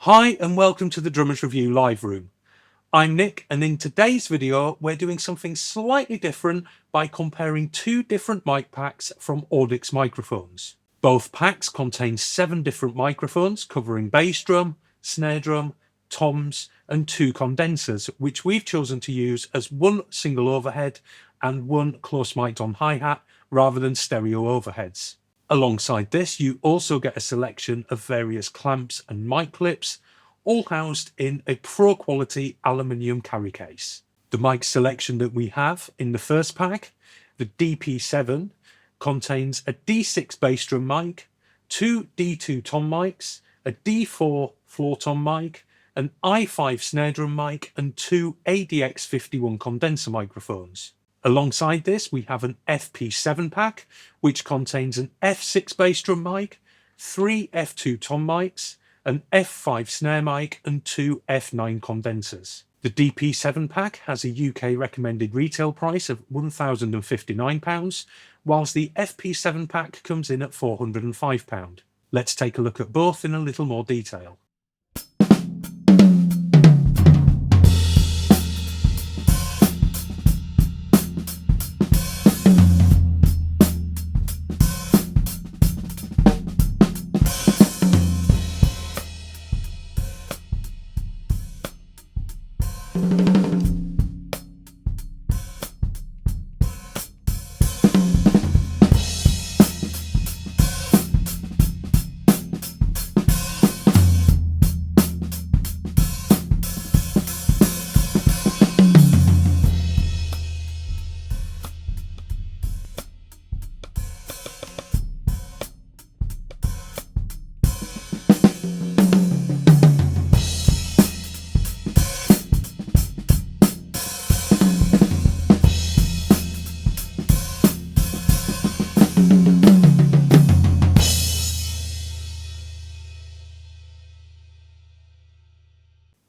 Hi and welcome to the Drummers Review live room. I'm Nick, and in today's video we're doing something slightly different by comparing two different mic packs from Audix microphones. Both packs contain 7 different microphones covering bass drum, snare drum, toms and 2 condensers, which we've chosen to use as one single overhead and one close mic'd on hi-hat rather than stereo overheads. Alongside this, you also get a selection of various clamps and mic clips, all housed in a pro quality aluminium carry case. The mic selection that we have in the first pack, the DP7, contains a D6 bass drum mic, 2 D2 tom mics, a D4 floor tom mic, an i5 snare drum mic and 2 AUDIX51 condenser microphones. Alongside this, we have an FP7 pack, which contains an F6 bass drum mic, 3 F2 tom mics, an F5 snare mic and 2 F9 condensers. The DP7 pack has a UK recommended retail price of £1,059, whilst the FP7 pack comes in at £405. Let's take a look at both in a little more detail.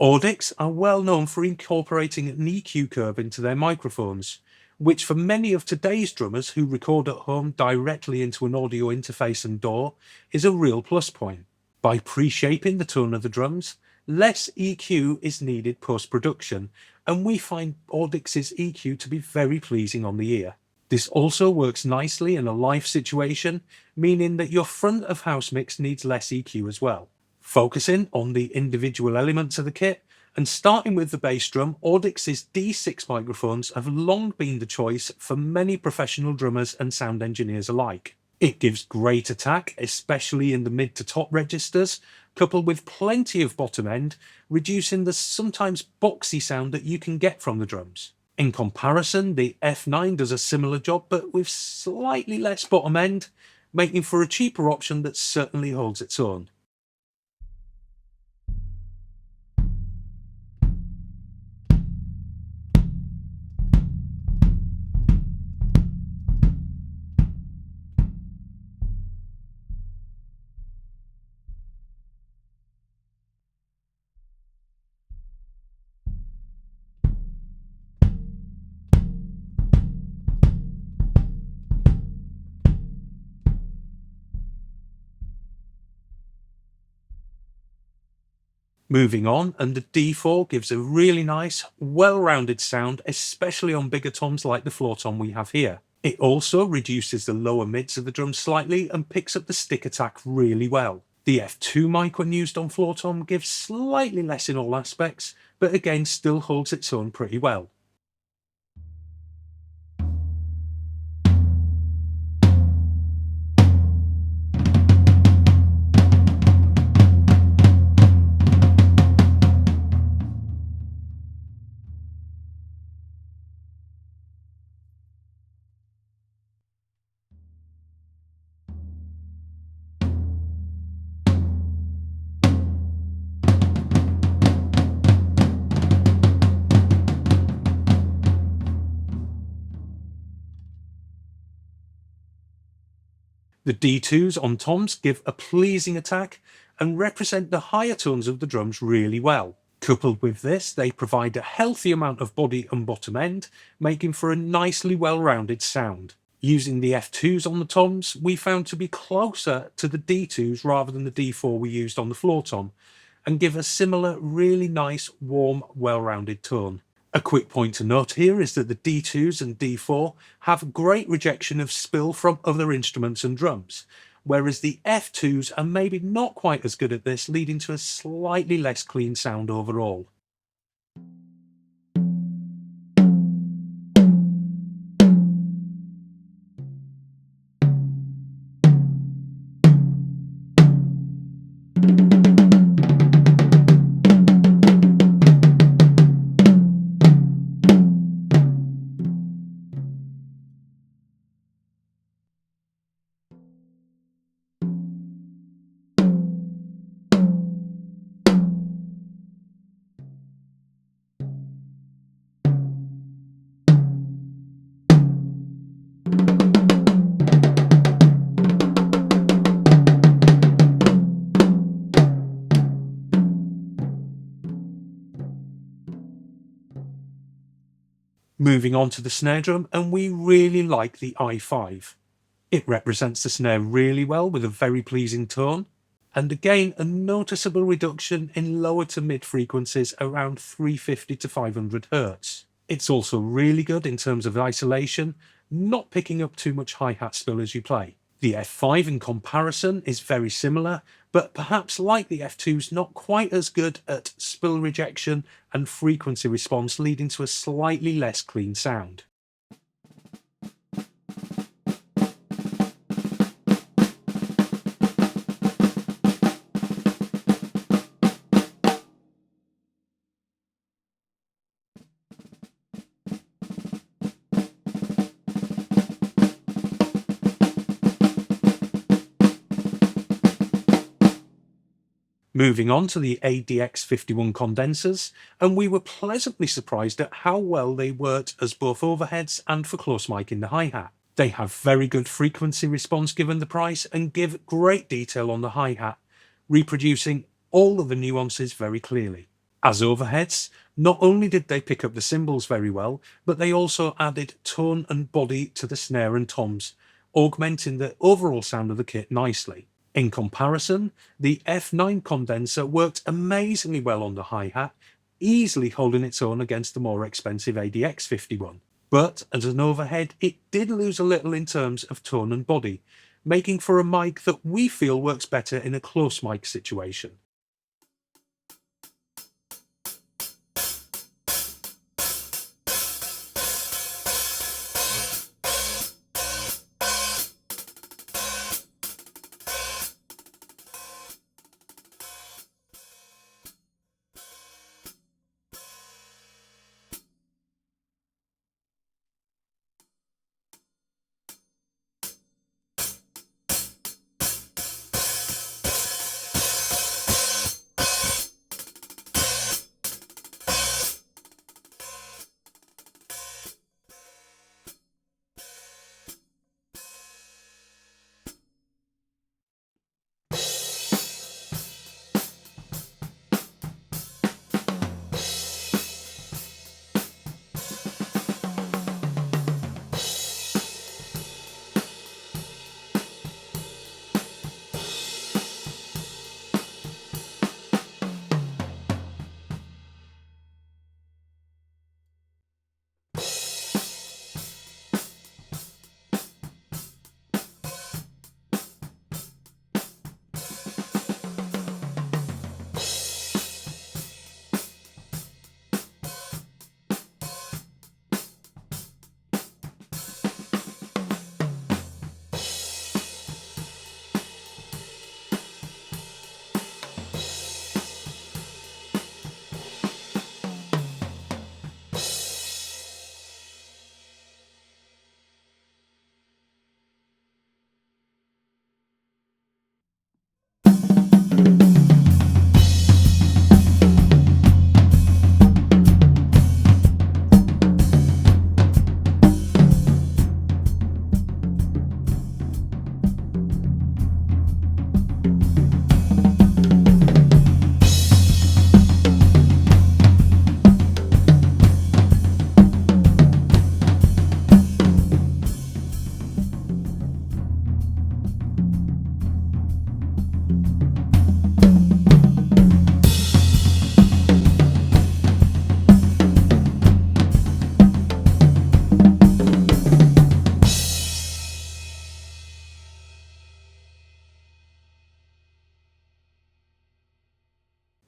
Audix are well known for incorporating an EQ curve into their microphones, which for many of today's drummers who record at home directly into an audio interface and DAW is a real plus point. By pre-shaping the tone of the drums, less EQ is needed post-production, and we find Audix's EQ to be very pleasing on the ear. This also works nicely in a live situation, meaning that your front of house mix needs less EQ as well. Focusing on the individual elements of the kit and starting with the bass drum, Audix's D6 microphones have long been the choice for many professional drummers and sound engineers alike. It gives great attack, especially in the mid to top registers, coupled with plenty of bottom end, reducing the sometimes boxy sound that you can get from the drums. In comparison, the F9 does a similar job but with slightly less bottom end, making for a cheaper option that certainly holds its own. Moving on, and the D4 gives a really nice, well-rounded sound, especially on bigger toms like the floor tom we have here. It also reduces the lower mids of the drum slightly and picks up the stick attack really well. The F2 mic when used on floor tom gives slightly less in all aspects, but again still holds its own pretty well. The D2s on toms give a pleasing attack and represent the higher tones of the drums really well. Coupled with this, they provide a healthy amount of body and bottom end, making for a nicely well-rounded sound. Using the F2s on the toms, we found to be closer to the D2s rather than the D4 we used on the floor tom, and give a similar really nice, warm, well-rounded tone. A quick point to note here is that the D2s and D4 have great rejection of spill from other instruments and drums, whereas the F2s are maybe not quite as good at this, leading to a slightly less clean sound overall. Moving on to the snare drum, and we really like the i5. It represents the snare really well with a very pleasing tone, and again a noticeable reduction in lower to mid frequencies around 350 to 500 Hz. It's also really good in terms of isolation, not picking up too much hi-hat spill as you play. The F5 in comparison is very similar, but perhaps like the F2's not quite as good at spill rejection and frequency response, leading to a slightly less clean sound. Moving on to the AUDIX51 condensers, and we were pleasantly surprised at how well they worked as both overheads and for close mic in the hi-hat. They have very good frequency response given the price and give great detail on the hi-hat, reproducing all of the nuances very clearly. As overheads, not only did they pick up the cymbals very well, but they also added tone and body to the snare and toms, augmenting the overall sound of the kit nicely. In comparison, the F9 condenser worked amazingly well on the hi-hat, easily holding its own against the more expensive AUDX51. But as an overhead, it did lose a little in terms of tone and body, making for a mic that we feel works better in a close mic situation.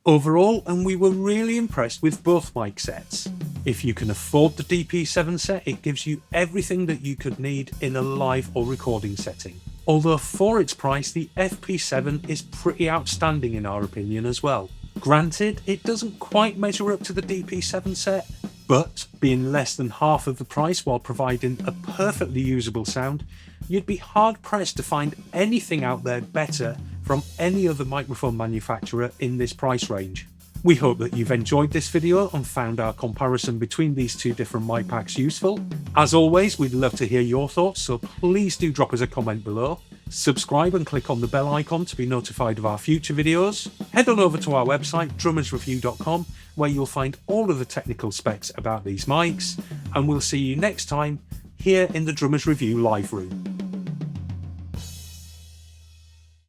overall, and we were really impressed with both mic sets. If you can afford the DP7 set, it gives you everything that you could need in a live or recording setting. Although for its price, the FP7 is pretty outstanding in our opinion as well. Granted, it doesn't quite measure up to the DP7 set, but being less than half of the price while providing a perfectly usable sound, you'd be hard pressed to find anything out there better from any other microphone manufacturer in this price range. We hope that you've enjoyed this video and found our comparison between these two different mic packs useful. As always, we'd love to hear your thoughts, so please do drop us a comment below. Subscribe and click on the bell icon to be notified of our future videos. Head on over to our website drummersreview.com, where you'll find all of the technical specs about these mics, and we'll see you next time here in the Drummers Review live room.